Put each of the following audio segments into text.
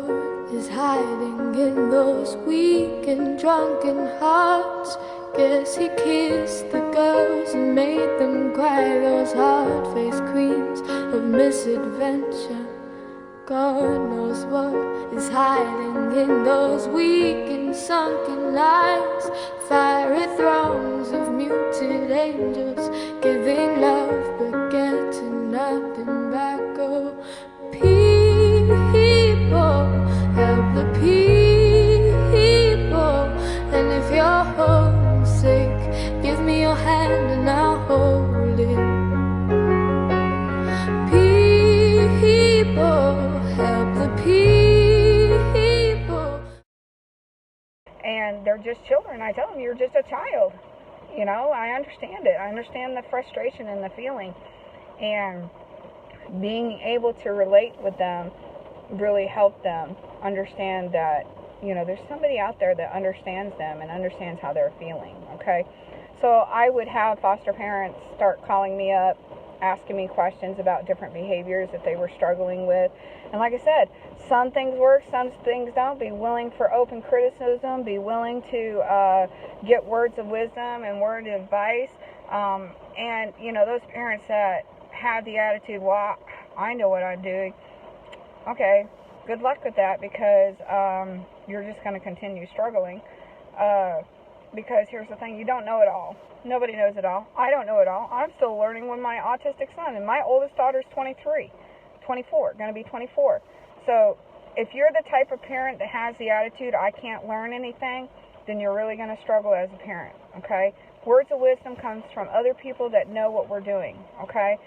what is hiding in those weak and drunken hearts. Guess he kissed the girls and made them cry, those hard-faced queens of misadventure. God knows what is hiding in those weak and sunken lines. Fiery throngs of muted angels giving love but getting nothing back. Oh, people, help the people. And if you're homesick, give me your hand and I'll hold it. People, help the people. And they're just children. I tell them, you're just a child. You know, I understand it. I understand the frustration and the feeling. And being able to relate with them really helped them understand that, you know, there's somebody out there that understands them and understands how they're feeling, okay? So I would have foster parents start calling me up, asking me questions about different behaviors that they were struggling with. And like I said, some things work, some things don't. Be willing for open criticism, be willing to get words of wisdom and word of advice. And, you know, those parents that have the attitude, well, I know what I'm doing. Okay, good luck with that, because you're just going to continue struggling. Because here's the thing, you don't know it all. Nobody knows it all. I don't know it all. I'm still learning with my autistic son, and my oldest daughter's 24, going to be 24. So if you're the type of parent that has the attitude, I can't learn anything, then you're really going to struggle as a parent, okay? Words of wisdom comes from other people that know what we're doing, okay?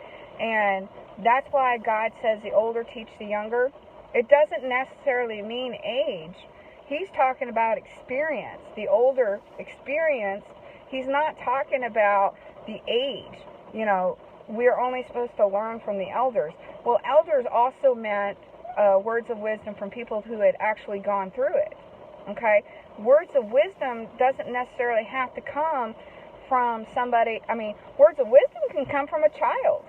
And that's why God says the older teach the younger. It doesn't necessarily mean age. He's talking about experience, the older experience. He's not talking about the age. You know, we're only supposed to learn from the elders. Well, elders also meant words of wisdom from people who had actually gone through it, okay? Words of wisdom doesn't necessarily have to come from somebody. I mean, words of wisdom can come from a child.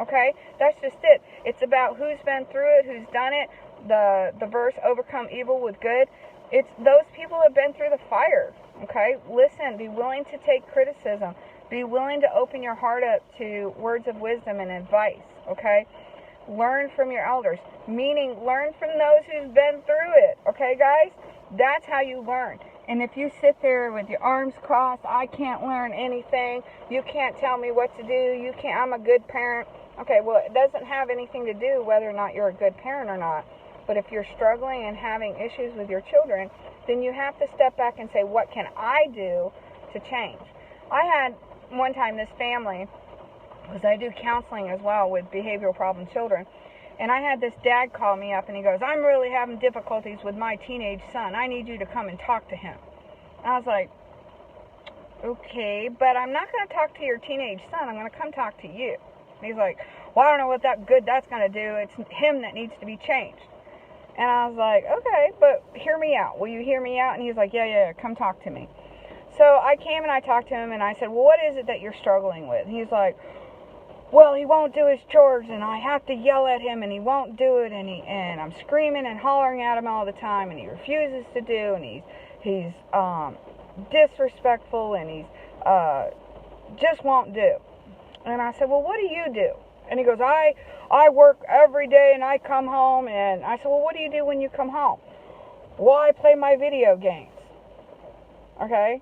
Okay, that's just it. It's about who's been through it, who's done it. The verse, overcome evil with good. It's those people have been through the fire. Okay, listen, be willing to take criticism. Be willing to open your heart up to words of wisdom and advice. Okay, learn from your elders, meaning learn from those who've been through it. Okay, guys, that's how you learn. And if you sit there with your arms crossed, I can't learn anything. You can't tell me what to do. You can't. I'm a good parent. Okay, well, it doesn't have anything to do whether or not you're a good parent or not. But if you're struggling and having issues with your children, then you have to step back and say, what can I do to change? I had one time this family, because I do counseling as well with behavioral problem children, and I had this dad call me up and he goes, I'm really having difficulties with my teenage son. I need you to come and talk to him. And I was like, okay, but I'm not going to talk to your teenage son. I'm going to come talk to you. And he's like, well, I don't know what that's going to do. It's him that needs to be changed. And I was like, okay, but hear me out. Will you hear me out? And he's like, yeah, come talk to me. So I came and I talked to him and I said, well, what is it that you're struggling with? And he's like, well, he won't do his chores and I have to yell at him and he won't do it, and I'm screaming and hollering at him all the time and he refuses to do, and he's disrespectful, and he's just won't do. And I said, well, what do you do? And he goes, I work every day and I come home. And I said, well, what do you do when you come home? Well, I play my video games. Okay?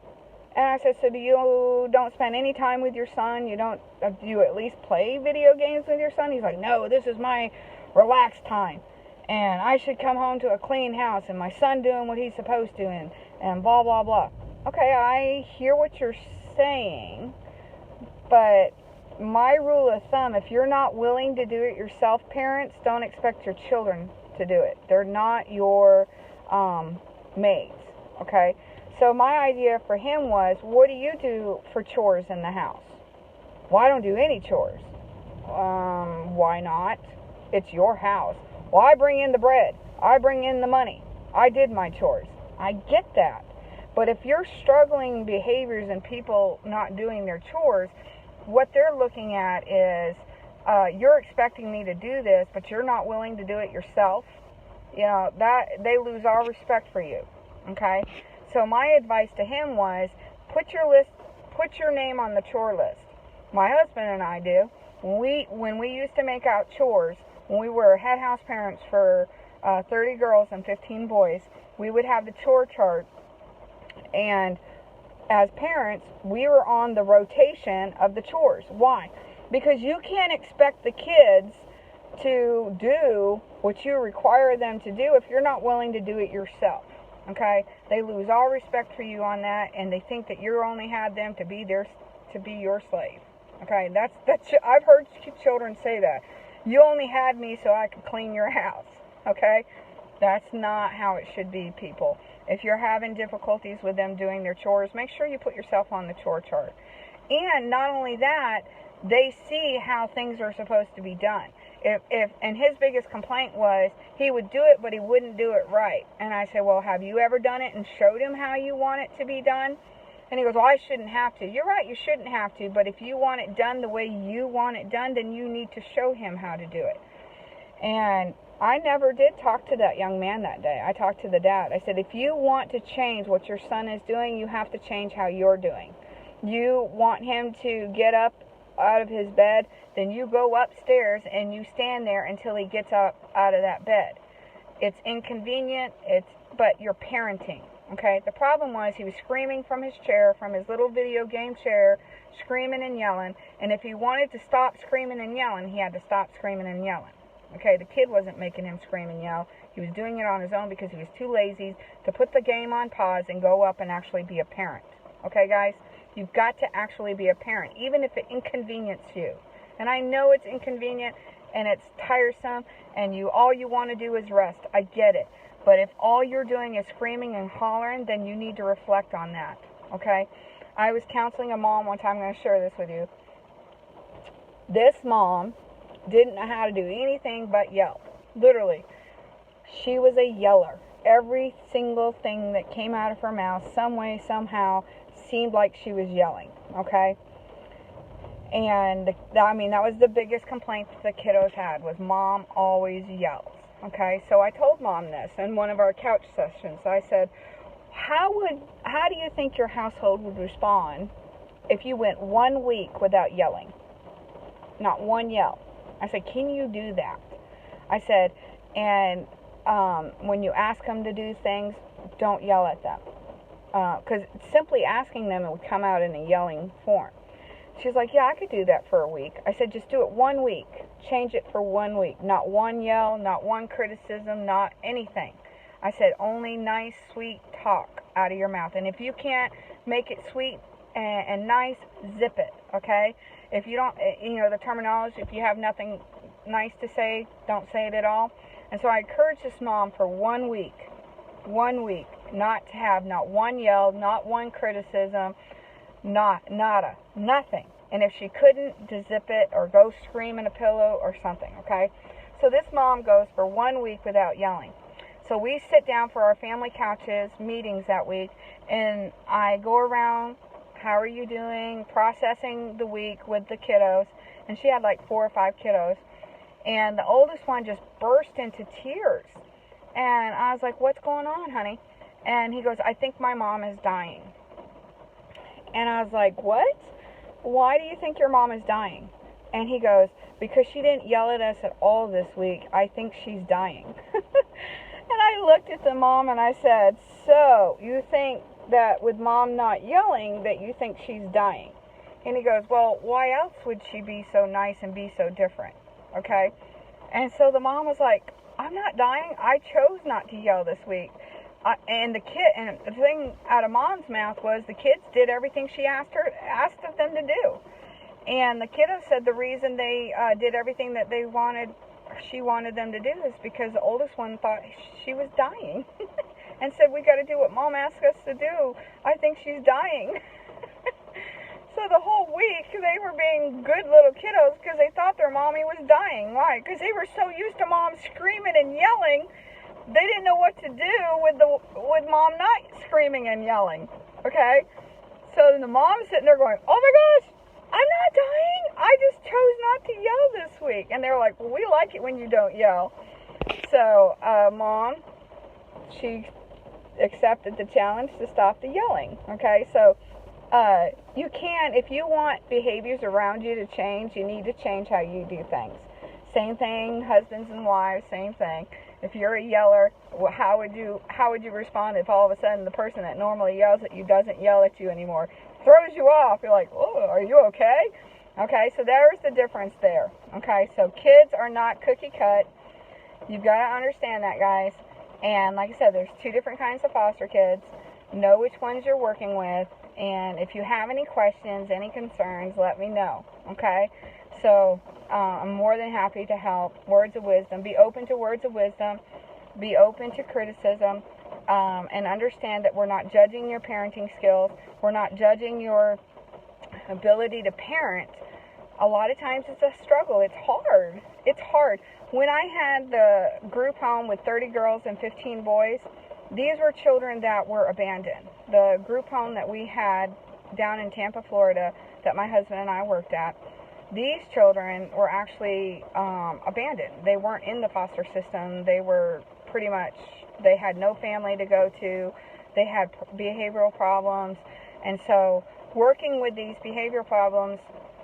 And I said, so you don't spend any time with your son? Do you at least play video games with your son? He's like, no, this is my relaxed time. And I should come home to a clean house and my son doing what he's supposed to, and blah, blah, blah. Okay, I hear what you're saying, but my rule of thumb, if you're not willing to do it yourself, parents, don't expect your children to do it. They're not your maids, okay? So my idea for him was, what do you do for chores in the house? Well, I don't do any chores. Why not? It's your house. Well, I bring in the bread. I bring in the money. I did my chores. I get that. But if you're struggling behaviors and people not doing their chores, what they're looking at is, you're expecting me to do this, but you're not willing to do it yourself. you know, that they lose all respect for you. Okay? So my advice to him was put your name on the chore list. My husband and I do. When we used to make out chores, when we were head house parents for 30 girls and 15 boys, we would have the chore chart, and as parents, we were on the rotation of the chores. Why? Because you can't expect the kids to do what you require them to do if you're not willing to do it yourself. Okay? They lose all respect for you on that, and they think that you only had them to be your slave. Okay? That's I've heard children say that. You only had me so I could clean your house. Okay? That's not how it should be, people. If you're having difficulties with them doing their chores, make sure you put yourself on the chore chart. And not only that, they see how things are supposed to be done. And his biggest complaint was he would do it, but he wouldn't do it right. And I said, well, have you ever done it and showed him how you want it to be done? And he goes, well, I shouldn't have to. You're right, you shouldn't have to. But if you want it done the way you want it done, then you need to show him how to do it. And I never did talk to that young man that day. I talked to the dad. I said, if you want to change what your son is doing, you have to change how you're doing. You want him to get up out of his bed, then you go upstairs and you stand there until he gets up out of that bed. It's inconvenient, but you're parenting. Okay? The problem was he was screaming from his chair, from his little video game chair, screaming and yelling. And if he wanted to stop screaming and yelling, he had to stop screaming and yelling. Okay, the kid wasn't making him scream and yell. He was doing it on his own because he was too lazy to put the game on pause and go up and actually be a parent. Okay, guys? You've got to actually be a parent, even if it inconveniences you. And I know it's inconvenient and it's tiresome and all you want to do is rest. I get it. But if all you're doing is screaming and hollering, then you need to reflect on that. Okay? I was counseling a mom one time. I'm going to share this with you. This mom didn't know how to do anything but yell. Literally. She was a yeller. Every single thing that came out of her mouth, some way, somehow, seemed like she was yelling. Okay? And, I mean, that was the biggest complaint that the kiddos had, was Mom always yells. Okay? So I told Mom this in one of our couch sessions. I said, how do you think your household would respond if you went 1 week without yelling? Not one yell. I said, can you do that? I said, and when you ask them to do things, don't yell at them. Because simply asking them, it would come out in a yelling form. She's like, yeah, I could do that for a week. I said, just do it 1 week. Change it for 1 week. Not one yell, not one criticism, not anything. I said, only nice, sweet talk out of your mouth. And if you can't make it sweet and nice, zip it, okay? If you don't, the terminology, if you have nothing nice to say, don't say it at all. And so I encouraged this mom for 1 week, not to have not one yell, not one criticism, nada, nothing. And if she couldn't, to zip it or go scream in a pillow or something, okay? So this mom goes for 1 week without yelling. So we sit down for our family couches meetings that week, and I go around, how are you doing, processing the week with the kiddos. And she had like 4 or 5 kiddos. And the oldest one just burst into tears. And I was like, what's going on, honey? And he goes, I think my mom is dying. And I was like, what? Why do you think your mom is dying? And he goes, because she didn't yell at us at all this week. I think she's dying. And I looked at the mom and I said, so you think that with Mom not yelling that you think she's dying? And he goes, well, why else would she be so nice and be so different? Okay? And so the mom was like, I'm not dying. I chose not to yell this week. And the thing out of Mom's mouth was the kids did everything she asked of them to do. And the kiddos said the reason they did everything that she wanted them to do is because the oldest one thought she was dying. And said, we got to do what Mom asked us to do. I think she's dying. So the whole week, they were being good little kiddos because they thought their mommy was dying. Why? Because they were so used to Mom screaming and yelling, they didn't know what to do with Mom not screaming and yelling. Okay? So the mom's sitting there going, oh my gosh, I'm not dying. I just chose not to yell this week. And they were like, well, we like it when you don't yell. So So, Mom, she accepted the challenge to stop the yelling. Okay, so you can, if you want behaviors around you to change, you need to change how you do things. Same thing, husbands and wives, same thing. If you're a yeller, how would you respond if all of a sudden the person that normally yells at you doesn't yell at you anymore? Throws you off. You're like, oh, are you okay? Okay, so there's the difference there. Okay, so kids are not cookie cut. You've got to understand that, guys. And like I said, there's two different kinds of foster kids. Know which ones you're working with. And if you have any questions, any concerns, let me know. Okay? So I'm more than happy to help. Words of wisdom. Be open to words of wisdom. Be open to criticism. And understand that we're not judging your parenting skills. We're not judging your ability to parent. A lot of times it's a struggle. It's hard. It's hard. When I had the group home with 30 girls and 15 boys, these were children that were abandoned. The group home that we had down in Tampa, Florida, that my husband and I worked at, these children were actually abandoned. They weren't in the foster system. They were pretty much, they had no family to go to. They had behavioral problems. And so working with these behavioral problems,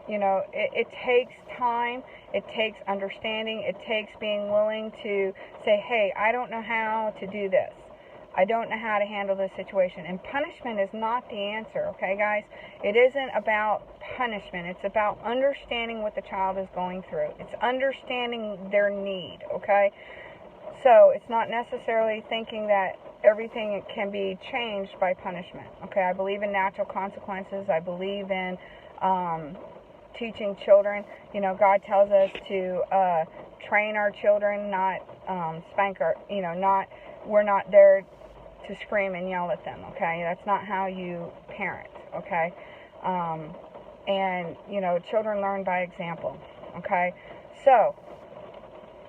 you know, it takes time, it takes understanding, it takes being willing to say, hey, I don't know how to do this. I don't know how to handle this situation. And punishment is not the answer, okay, guys? It isn't about punishment. It's about understanding what the child is going through. It's understanding their need, okay? So it's not necessarily thinking that everything can be changed by punishment, okay? I believe in natural consequences. I believe in teaching children. You know, God tells us to train our children, not spank our, you know, we're not there to scream and yell at them, okay? That's not how you parent, okay? And, you know, children learn by example, okay? So,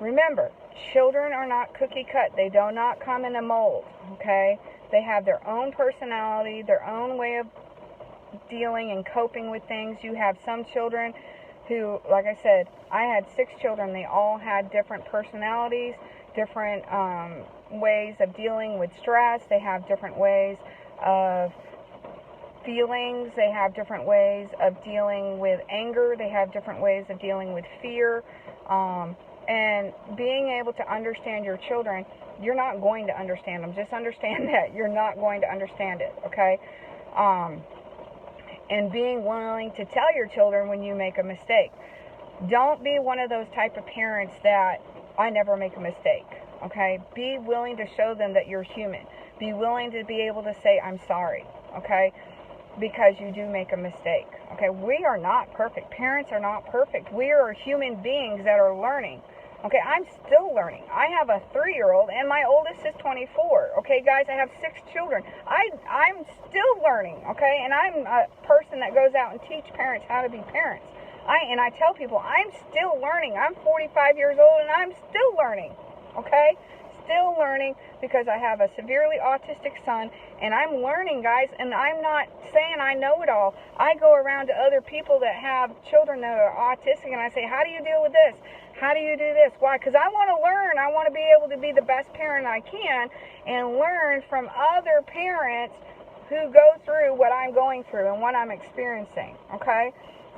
remember, children are not cookie cut. They do not come in a mold, okay? They have their own personality, their own way of dealing and coping with things. You have some children who, like I said, I had 6 children. They all had different personalities, different ways of dealing with stress. They have different ways of feelings. They have different ways of dealing with anger. They have different ways of dealing with fear. And being able to understand your children, you're not going to understand them. Just understand that you're not going to understand it, okay? And being willing to tell your children when you make a mistake. Don't be one of those type of parents that, I never make a mistake, okay? Be willing to show them that you're human. Be willing to be able to say, I'm sorry, okay? Because you do make a mistake, okay? We are not perfect. Parents are not perfect. We are human beings that are learning, okay? I'm still learning. I have a 3-year-old and my oldest is 24, okay, guys? I have 6 children. I'm still learning, okay? And I'm a person that goes out and teach parents how to be parents. I tell people, I'm still learning. I'm 45 years old and I'm still learning, okay? Still learning because I have a severely autistic son and I'm learning, guys, and I'm not saying I know it all. I go around to other people that have children that are autistic and I say, how do you deal with this? How do you do this? Why? Because I want to learn. I want to be able to be the best parent I can and learn from other parents who go through what I'm going through and what I'm experiencing, okay?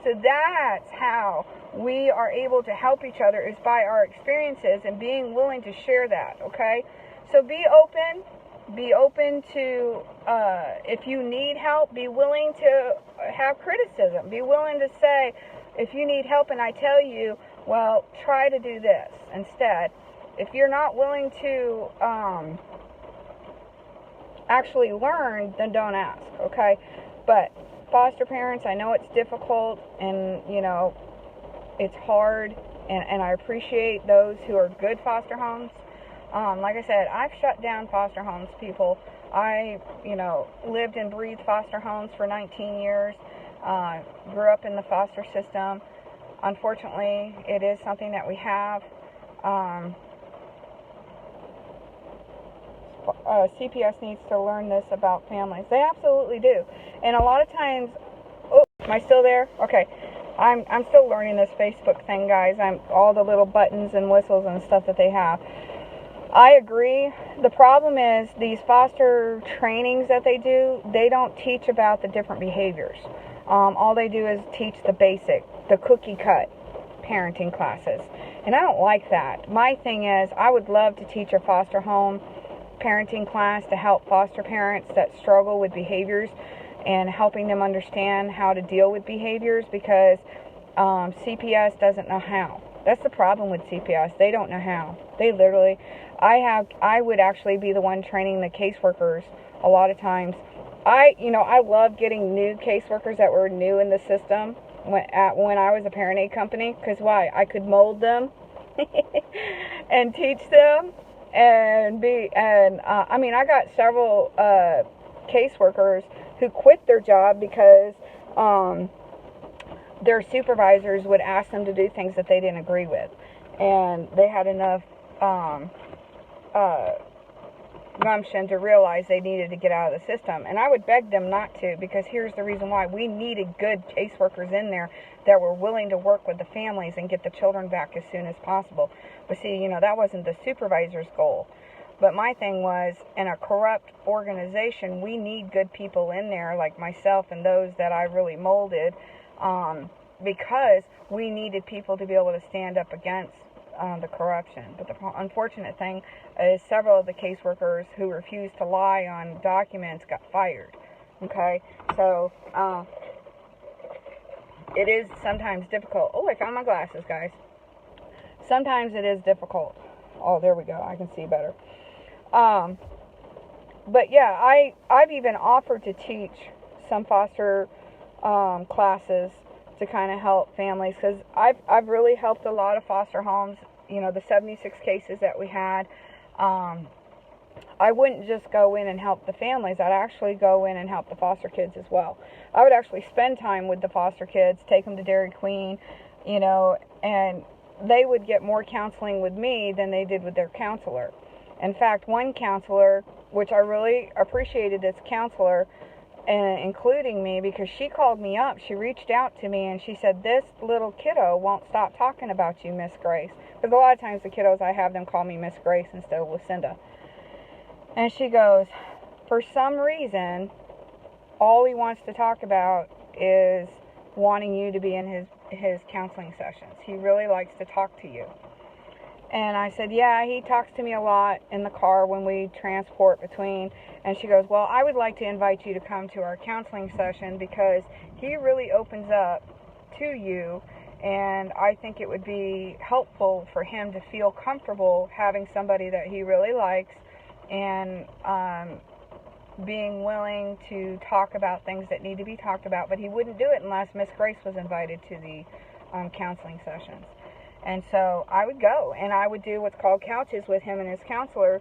So that's how we are able to help each other, is by our experiences and being willing to share that, okay? So be open to, if you need help, be willing to have criticism. Be willing to say, if you need help and I tell you, well, try to do this instead. If you're not willing to actually learn, then don't ask, okay? But foster parents, I know it's difficult and, you know, it's hard, and I appreciate those who are good foster homes. Like I said, I've shut down foster homes, people. I, you know, lived and breathed foster homes for 19 years, grew up in the foster system. Unfortunately, it is something that we have. CPS needs to learn this about families. They absolutely do. And a lot of times, oh, am I still there? Okay. I'm still learning this Facebook thing, guys. All the little buttons and whistles and stuff that they have. I agree. The problem is these foster trainings that they do, they don't teach about the different behaviors. All they do is teach the basic, the cookie cut parenting classes. And I don't like that. My thing is, I would love to teach a foster home parenting class to help foster parents that struggle with behaviors and helping them understand how to deal with behaviors, because CPS doesn't know how. That's the problem with CPS. They don't know how. They literally, I would actually be the one training the caseworkers a lot of times. I love getting new caseworkers that were new in the system when I was a parent aid company, because why? I could mold them and teach them I got several caseworkers who quit their job because their supervisors would ask them to do things that they didn't agree with, and they had enough gumption to realize they needed to get out of the system. And I would beg them not to, because here's the reason why: we needed good caseworkers in there that were willing to work with the families and get the children back as soon as possible. But see, that wasn't the supervisor's goal. But my thing was, in a corrupt organization, we need good people in there like myself and those that I really molded, because we needed people to be able to stand up against the corruption. But the unfortunate thing is several of the caseworkers who refused to lie on documents got fired. Okay, so it is sometimes difficult. Oh, I found my glasses, guys. Sometimes it is difficult. Oh, there we go. I can see better. But yeah, I've even offered to teach some foster classes to kind of help families, because I've really helped a lot of foster homes. The 76 cases that we had, I wouldn't just go in and help the families. I'd actually go in and help the foster kids as well. I would actually spend time with the foster kids, take them to Dairy Queen, and they would get more counseling with me than they did with their counselor. In fact, one counselor, which I really appreciated this counselor, including me, because she called me up, she reached out to me, and she said, "This little kiddo won't stop talking about you, Miss Grace." Because a lot of times the kiddos, I have them call me Miss Grace instead of Lucinda. And she goes, "For some reason, all he wants to talk about is wanting you to be in his counseling sessions. He really likes to talk to you." And I said, "Yeah, he talks to me a lot in the car when we transport between." And she goes, "Well, I would like to invite you to come to our counseling session, because he really opens up to you, and I think it would be helpful for him to feel comfortable having somebody that he really likes, and being willing to talk about things that need to be talked about. But he wouldn't do it unless Miss Grace was invited to the counseling sessions." And so I would go, and I would do what's called couches with him and his counselor,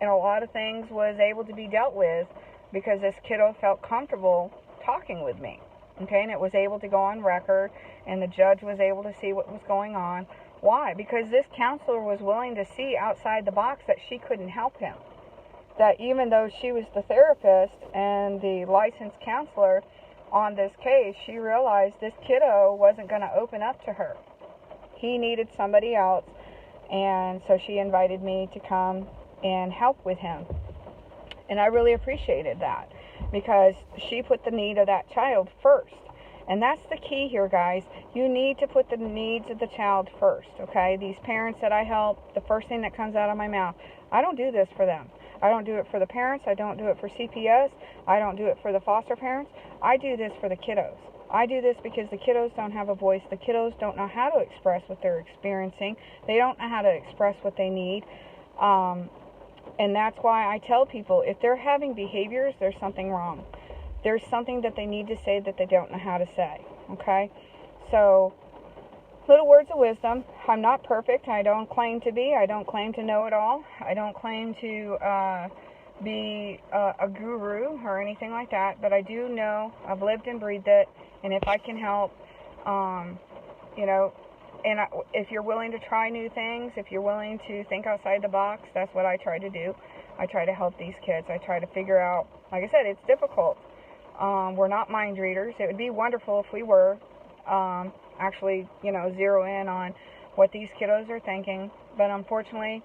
and a lot of things was able to be dealt with because this kiddo felt comfortable talking with me. Okay, and it was able to go on record, and the judge was able to see what was going on. Why? Because this counselor was willing to see outside the box that she couldn't help him. That even though she was the therapist and the licensed counselor on this case, she realized this kiddo wasn't going to open up to her. He needed somebody else, and so she invited me to come and help with him. And I really appreciated that, because she put the need of that child first. And that's the key here, guys. You need to put the needs of the child first, okay? These parents that I help, the first thing that comes out of my mouth, I don't do this for them. I don't do it for the parents. I don't do it for CPS. I don't do it for the foster parents. I do this for the kiddos. I do this because the kiddos don't have a voice. The kiddos don't know how to express what they're experiencing. They don't know how to express what they need. And that's why I tell people, if they're having behaviors, there's something wrong. There's something that they need to say that they don't know how to say. Okay? So, little words of wisdom. I'm not perfect. I don't claim to be. I don't claim to know it all. I don't claim to be a guru or anything like that. But I do know, I've lived and breathed it. And if I can help, and if you're willing to try new things, if you're willing to think outside the box, that's what I try to do. I try to help these kids. I try to figure out, like I said, it's difficult. We're not mind readers. It would be wonderful if we were actually, zero in on what these kiddos are thinking. But unfortunately,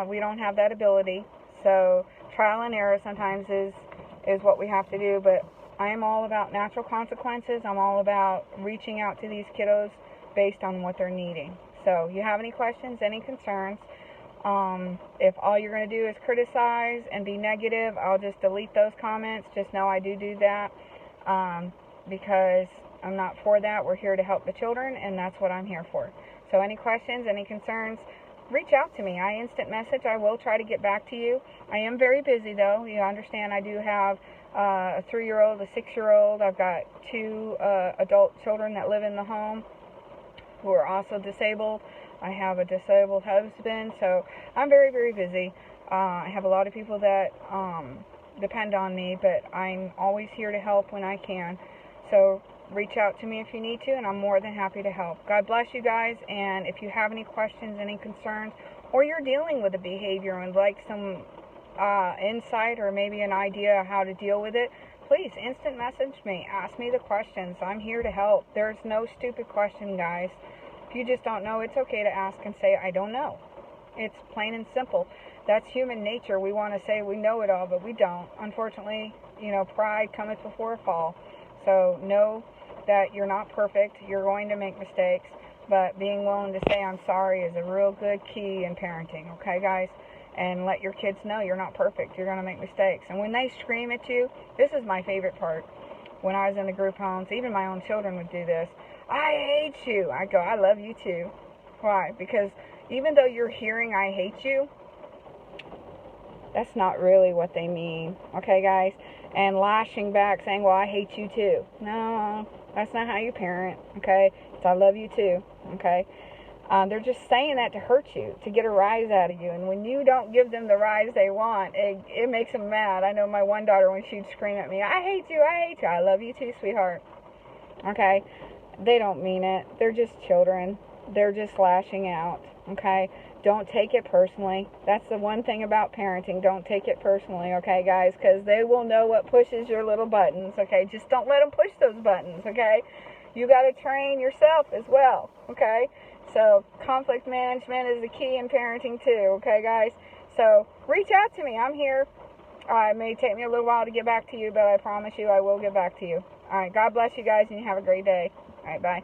We don't have that ability. So trial and error sometimes is what we have to do. But I am all about natural consequences. I'm all about reaching out to these kiddos based on what they're needing. So you have any questions, any concerns? If all you're going to do is criticize and be negative, I'll just delete those comments. Just know I do that because I'm not for that. We're here to help the children, and that's what I'm here for. So any questions, any concerns, reach out to me. I instant message. I will try to get back to you. I am very busy, though. You understand I do have a 3-year-old, a 6-year-old. I've got 2 adult children that live in the home who are also disabled. I have a disabled husband, so I'm very, very busy. I have a lot of people that depend on me, but I'm always here to help when I can. So reach out to me if you need to, and I'm more than happy to help. God bless you guys, and if you have any questions, any concerns, or you're dealing with a behavior and like some insight or maybe an idea how to deal with it, please instant message me. Ask me the questions. I'm here to help. There's no stupid question, guys. If you just don't know, it's okay to ask and say, I don't know. It's plain and simple. That's human nature. We want to say we know it all, but we don't. Unfortunately, pride cometh before a fall. So know that you're not perfect. You're going to make mistakes, but being willing to say I'm sorry is a real good key in parenting, okay, guys? And let your kids know you're not perfect. You're going to make mistakes. And when they scream at you, this is my favorite part. When I was in the group homes, even my own children would do this. I hate you. I go, I love you too. Why? Because even though you're hearing I hate you, that's not really what they mean. Okay, guys? And lashing back saying, well, I hate you too. No, that's not how you parent. Okay? It's I love you too. Okay? They're just saying that to hurt you, to get a rise out of you. And when you don't give them the rise they want, it makes them mad. I know my one daughter, when she'd scream at me, I hate you, I hate you. I love you too, sweetheart. Okay? They don't mean it. They're just children. They're just lashing out. Okay? Don't take it personally. That's the one thing about parenting. Don't take it personally, okay, guys? Because they will know what pushes your little buttons, okay? Just don't let them push those buttons, okay? You got to train yourself as well, okay? So conflict management is the key in parenting too, okay, guys? So reach out to me. I'm here. It may take me a little while to get back to you, but I promise you I will get back to you. All right, God bless you guys, and you have a great day. All right, bye.